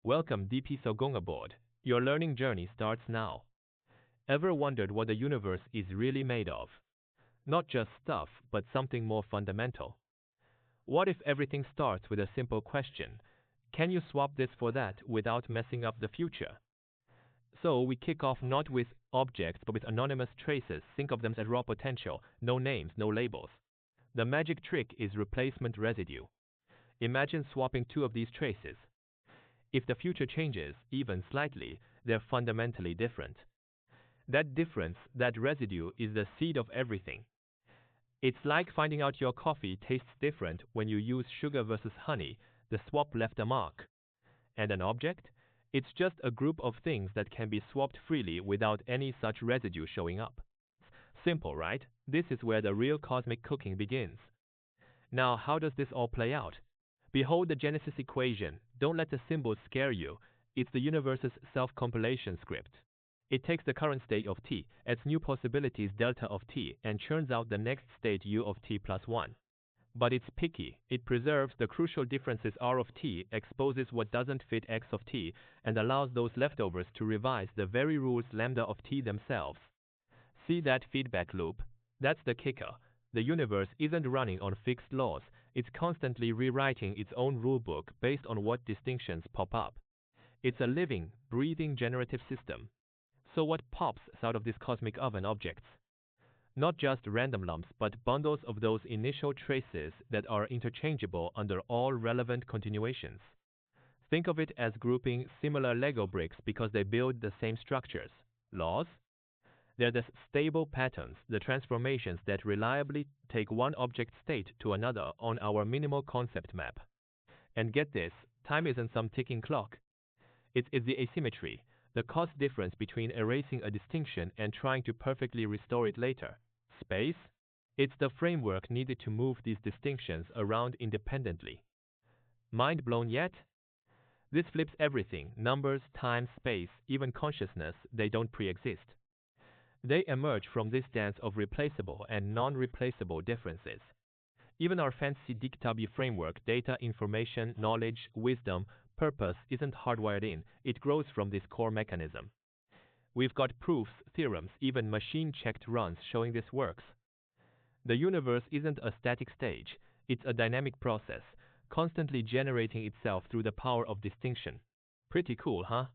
Welcome DP Sogong aboard. Your learning journey starts now. Ever wondered what the universe is really made of? Not just stuff, but something more fundamental. What if everything starts with a simple question? Can you swap this for that without messing up the future? So we kick off not with objects, but with anonymous traces. Think of them as raw potential, no names, no labels. The magic trick is replacement residue. Imagine swapping two of these traces. If the future changes, even slightly, they're fundamentally different. That difference, that residue, is the seed of everything. It's like finding out your coffee tastes different when you use sugar versus honey. The swap left a mark. And an object? It's just a group of things that can be swapped freely without any such residue showing up. Simple, right? This is where the real cosmic cooking begins. Now, how does this all play out? Behold the Genesis equation. Don't let the symbols scare you. It's the universe's self-compilation script. It takes the current state of t, adds new possibilities delta of t, and churns out the next state u of t plus 1. But it's picky. It preserves the crucial differences r of t, exposes what doesn't fit x of t, and allows those leftovers to revise the very rules lambda of t themselves. See that feedback loop? That's the kicker. The universe isn't running on fixed laws. It's constantly rewriting its own rulebook based on what distinctions pop up. It's a living, breathing generative system. So what pops out of these cosmic oven objects? Not just random lumps, but bundles of those initial traces that are interchangeable under all relevant continuations. Think of it as grouping similar Lego bricks because they build the same structures. Laws? They're the stable patterns, the transformations that reliably take one object state to another on our minimal concept map. And get this, time isn't some ticking clock. It's the asymmetry, the cost difference between erasing a distinction and trying to perfectly restore it later. Space? It's the framework needed to move these distinctions around independently. Mind blown yet? This flips everything: numbers, time, space, even consciousness. They don't pre-exist. They emerge from this dance of replaceable and non-replaceable differences. Even our fancy DICTAB framework, data, information, knowledge, wisdom, purpose, isn't hardwired in. It grows from this core mechanism. We've got proofs, theorems, even machine-checked runs showing this works. The universe isn't a static stage. It's a dynamic process, constantly generating itself through the power of distinction. Pretty cool, huh?